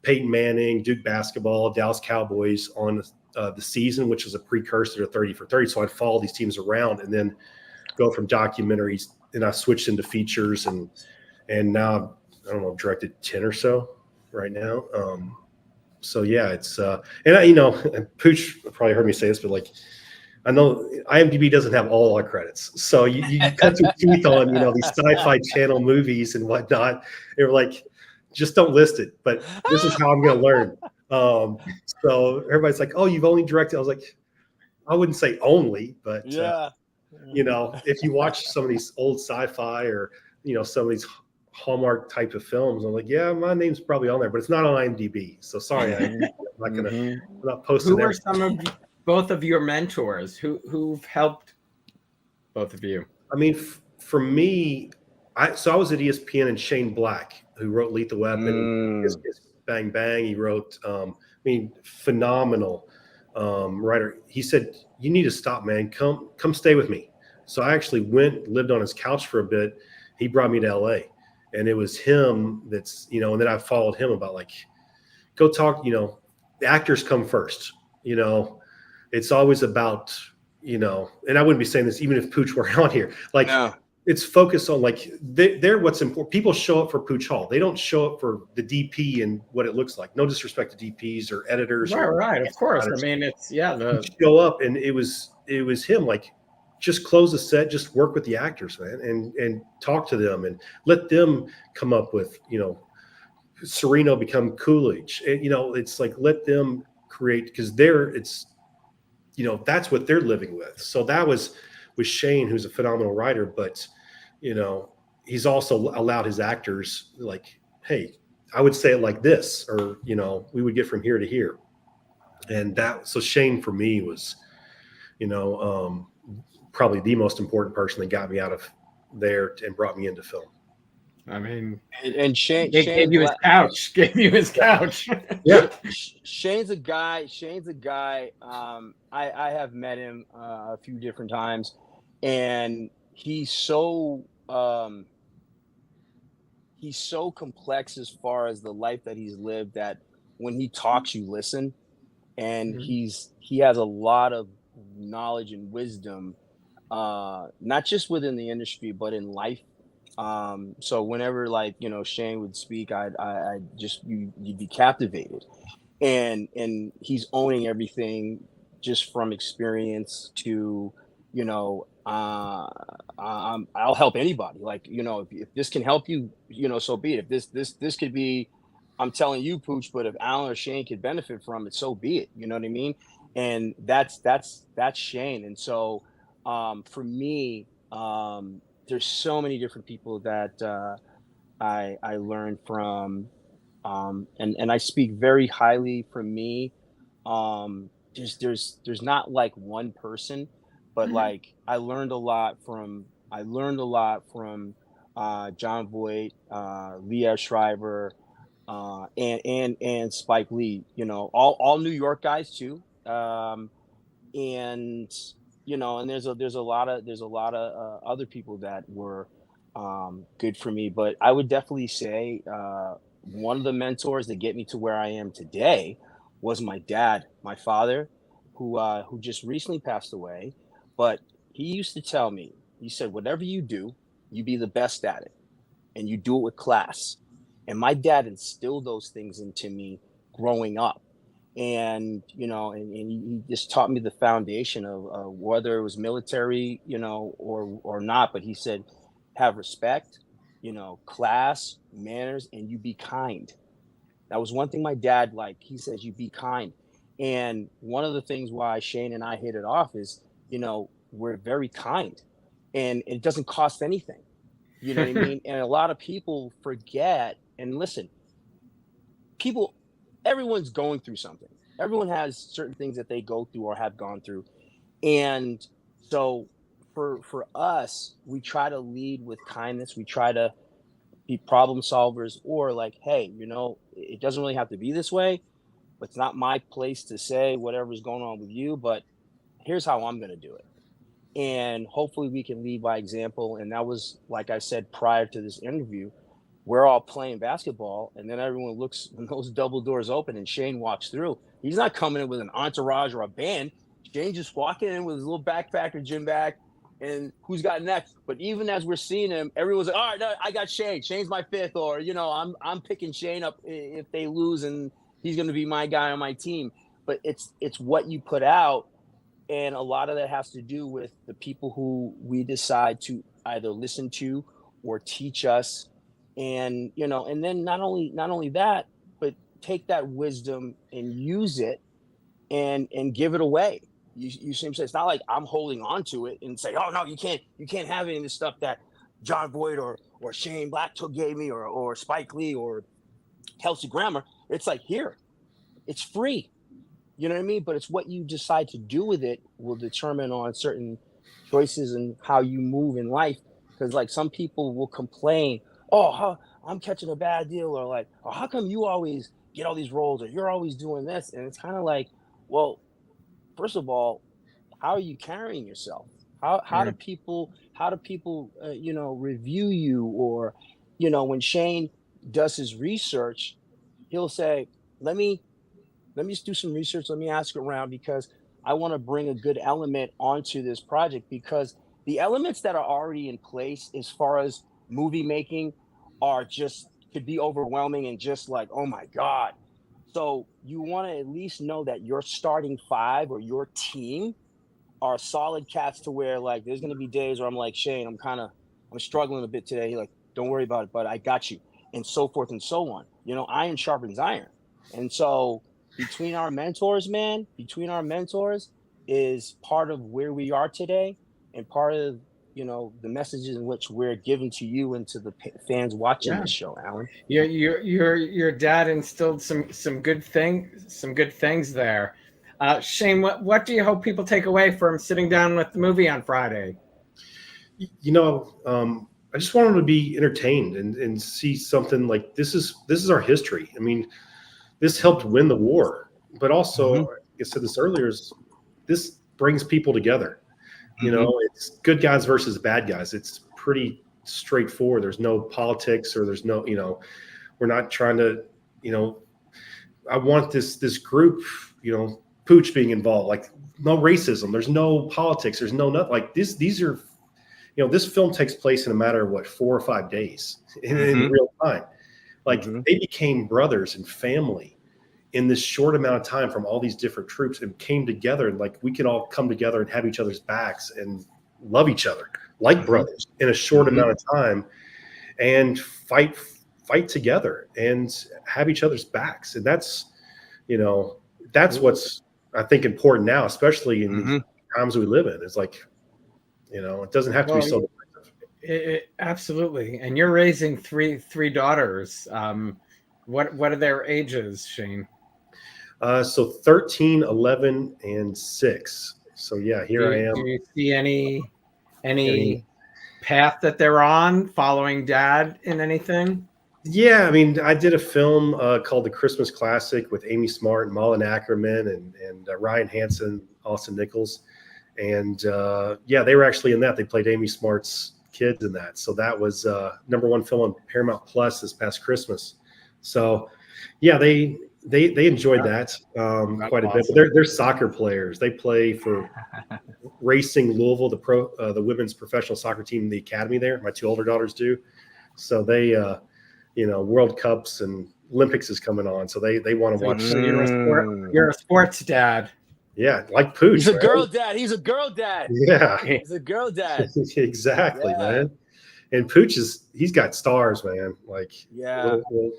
Peyton Manning, Duke basketball, Dallas Cowboys on the season, which was a precursor to 30 for 30. So I'd follow these teams around and then go from documentaries, and I switched into features, and now, I don't know, I've directed 10 or so right now. So yeah, it's and Pooch probably heard me say this, but like, I know IMDb doesn't have all our credits. So you cut your teeth on, these Sci-Fi Channel movies and whatnot. They were like, just don't list it. But this is how I'm going to learn. So everybody's like, oh, you've only directed. I was like, I wouldn't say only, but if you watch some of these old sci-fi or, some of these Hallmark type of films, I'm like, yeah, my name's probably on there, but it's not on IMDb. So sorry, I'm not posting. Who are some of both of your mentors who've helped both of you? I mean, for me, I was at ESPN, and Shane Black, who wrote Lethal Weapon, his Bang Bang. He wrote, phenomenal writer. He said, you need to stop, man. Come stay with me. So I actually lived on his couch for a bit. He brought me to LA, and it was him that's, and then I followed him about, like, go talk, the actors come first, it's always about, and I wouldn't be saying this even if Pooch weren't on here. Like, it's focused on, like, they're what's important. People show up for Pooch Hall. They don't show up for the DP and what it looks like. No disrespect to DPs or editors. Right. Of course. I mean, it's, show up, and it was him. Like, just close the set, just work with the actors, man, and talk to them and let them come up with, Sereno become Coolidge. And, it's like, let them create, because that's what they're living with. So that was with Shane, who's a phenomenal writer, but, he's also allowed his actors, like, hey, I would say it like this, or, we would get from here to here. And so Shane for me was, probably the most important person that got me out of there and brought me into film. I mean, and Shane gave you his couch. Gave you his couch. Yeah. Shane's a guy. I have met him a few different times, and he's so complex as far as the life that he's lived, that when he talks, you listen, and he has a lot of knowledge and wisdom, not just within the industry, but in life. So whenever, like, Shane would speak, I just, you'd be captivated, and he's owning everything just from experience to, I'll help anybody. Like, if this can help you, so be it. If this could be, I'm telling you, Pooch, but if Alan or Shane could benefit from it, so be it. You know what I mean? And that's Shane. And so, for me, there's so many different people that I learned from, and I speak very highly from me. There's not like one person, but like I learned a lot from John Voight, Liev Schreiber, and Spike Lee. All New York guys too. And and there's a lot of other people that were good for me, but I would definitely say one of the mentors that get me to where I am today was my dad, my father, who just recently passed away. But he used to tell me, he said, whatever you do, you be the best at it, and you do it with class. And my dad instilled those things into me growing up. And and he just taught me the foundation of whether it was military, or not. But he said, have respect, class, manners, and you be kind. That was one thing my dad, like, he says, you be kind. And one of the things why Shane and I hit it off is, we're very kind, and it doesn't cost anything. You know what I mean? And a lot of people forget. And listen, everyone's going through something. Everyone has certain things that they go through or have gone through. And so for us, we try to lead with kindness. We try to be problem solvers, or like, hey, it doesn't really have to be this way, but it's not my place to say whatever's going on with you, but here's how I'm going to do it. And hopefully we can lead by example. And that was, like I said, prior to this interview, we're all playing basketball, and then everyone looks when those double doors open and Shane walks through. He's not coming in with an entourage or a band. Shane just walking in with his little backpack or gym bag, and who's got next? But even as we're seeing him, everyone's like, all right, no, I got Shane. Shane's my fifth, or I'm picking Shane up if they lose, and he's going to be my guy on my team. But it's what you put out, and a lot of that has to do with the people who we decide to either listen to or teach us. And and then not only that, but take that wisdom and use it and give it away. You see what I'm saying? It's not like I'm holding on to it and say, oh no, you can't have any of this stuff that John Voight or Shane Blacktook gave me, or Spike Lee or Kelsey+Grammer. It's like, here, it's free. You know what I mean? But it's what you decide to do with it will determine on certain choices and how you move in life. Because like some people will complain, oh, I'm catching a bad deal, or like, oh, how come you always get all these roles, or you're always doing this? And it's kind of like, well, first of all, how are you carrying yourself? How do people review you? Or when Shane does his research, he'll say, let me just do some research, let me ask around, because I want to bring a good element onto this project, because the elements that are already in place as far as movie making are just could be overwhelming and just like, oh my God. So you want to at least know that your starting five or your team are solid cats to where like there's gonna be days where I'm like, Shane, I'm struggling a bit today. He's like, don't worry about it, but I got you, and so forth and so on. You know, iron sharpens iron. And so between our mentors, man, is part of where we are today, and part of, you know, the messages in which we're giving to you and to the fans watching this show, Alan. Your dad instilled some good things there. Shane, what do you hope people take away from sitting down with the movie on Friday? You know, I just want them to be entertained and see something like this is our history. I mean, this helped win the war, but also, like I said this earlier, this brings people together. You know, it's good guys versus bad guys. It's pretty straightforward. There's no politics, or there's no, you know, we're not trying to, you know, I want this group, you know, Pooch being involved, like no racism. There's no politics. There's no nothing like this. These are, you know, this film takes place in a matter of what, 4 or 5 days in real time. Like they became brothers and family in this short amount of time from all these different troops, and came together, and like we could all come together and have each other's backs and love each other like brothers in a short amount of time, and fight together and have each other's backs. And that's, you know, that's what's, I think, important now, especially in the times we live in. It's like, you know, it doesn't have to be so divisive. Absolutely. And you're raising three daughters. What are their ages, Shane? So 13, 11, and 6. So yeah, here I am. Do you see any path that they're on following dad in anything? Yeah, I mean, I did a film called The Christmas Classic with Amy Smart and Malin Ackerman and Ryan Hansen, Austin Nichols. And yeah, they were actually in that. They played Amy Smart's kids in that. So that was #1 film on Paramount Plus this past Christmas. So yeah, they enjoyed that quite a bit. But they're soccer players. They play for Racing Louisville, the women's professional soccer team in the academy there. My 2 older daughters do. So they, you know, World Cups and Olympics is coming on, so they want to watch. So you're a sports dad. Yeah, like Pooch. He's a girl dad. He's a girl dad. Yeah, he's a girl dad. Exactly, man. And Pooch he's got stars, man. Like little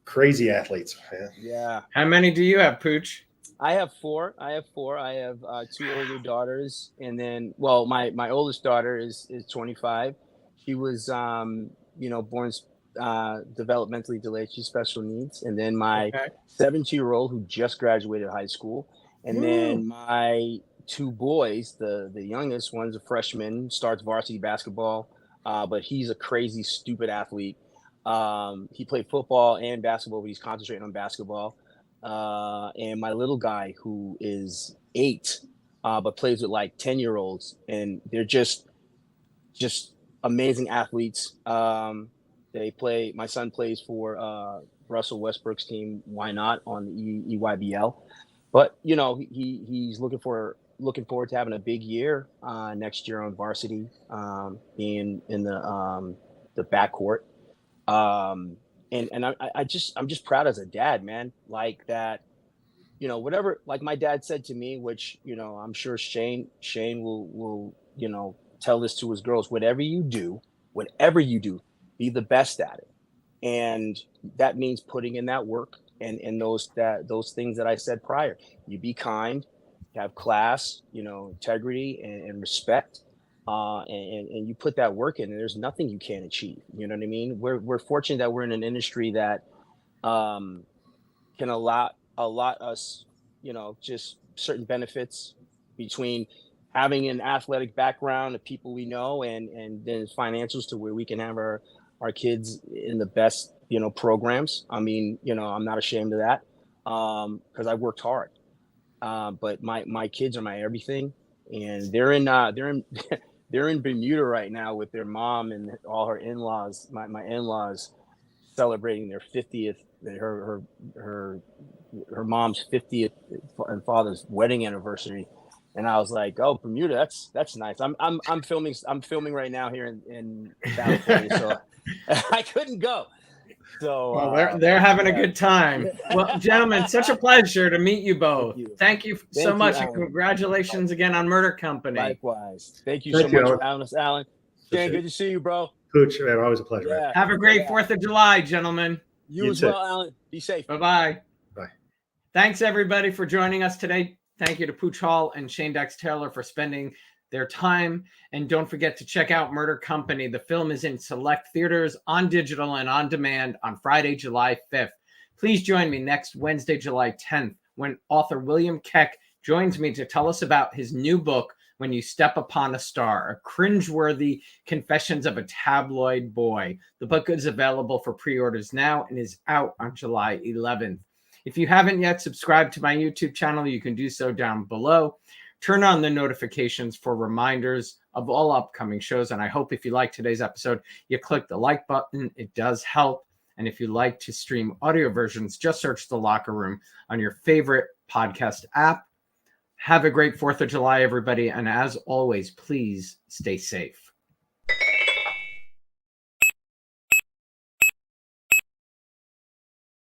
crazy athletes, man. Yeah. How many do you have, Pooch? I have 4. I have 2 older daughters, and then, well, my oldest daughter is 25. She was you know, born developmentally delayed. She's special needs. And then my 17-year-old who just graduated high school, and then my 2 boys, the youngest one's a freshman, starts varsity basketball, but he's a crazy stupid athlete. He played football and basketball, but he's concentrating on basketball. And my little guy who is 8, but plays with like 10-year-olds, and they're just amazing athletes. My son plays for Russell Westbrook's team, Why Not, on the EYBL. But you know, he's looking forward to having a big year next year on varsity, being in the backcourt. And I'm just proud as a dad, man. Like that, you know, whatever, like my dad said to me, which, you know, I'm sure Shane will, you know, tell this to his girls: whatever you do, be the best at it. And that means putting in that work and those things that I said prior. You be kind, have class, you know, integrity and respect. And you put that work in, and there's nothing you can't achieve. You know what I mean? We're fortunate that we're in an industry that can allot us, you know, just certain benefits between having an athletic background of people we know, and then financials to where we can have our kids in the best, you know, programs. I mean, you know, I'm not ashamed of that because I worked hard. But my kids are my everything, and they're in they're in Bermuda right now with their mom and all her in-laws. My in-laws celebrating their 50th, her mom's 50th and father's wedding anniversary. And I was like, "Oh, Bermuda, that's nice." I'm filming right now here in California, so I couldn't go. So Well, they're having a good time. Well, gentlemen, such a pleasure to meet you both. Thank you so much, and congratulations again on Murder Company. Likewise. Thank you so much, Alan. Shane, good to see you, bro. Pooch, man, always a pleasure. Man. Have a great 4th of July, gentlemen. You as well, Alan. Be safe. Bye-bye. Bye. Thanks, everybody, for joining us today. Thank you to Pooch Hall and Shane Dax Taylor for spending their time. And don't forget to check out Murder Company. The film is in select theaters, on digital, and on demand on Friday, July 5th. Please join me next Wednesday, July 10th, when author William Keck joins me to tell us about his new book, When You Step Upon a Star, a cringeworthy confessions of a tabloid boy. The book is available for pre-orders now and is out on July 11th. If you haven't yet subscribed to my YouTube channel, you can do so down below. Turn on the notifications for reminders of all upcoming shows. And I hope if you like today's episode, you click the like button. It does help. And if you like to stream audio versions, just search The Locker Room on your favorite podcast app. Have a great 4th of July, everybody. And as always, please stay safe.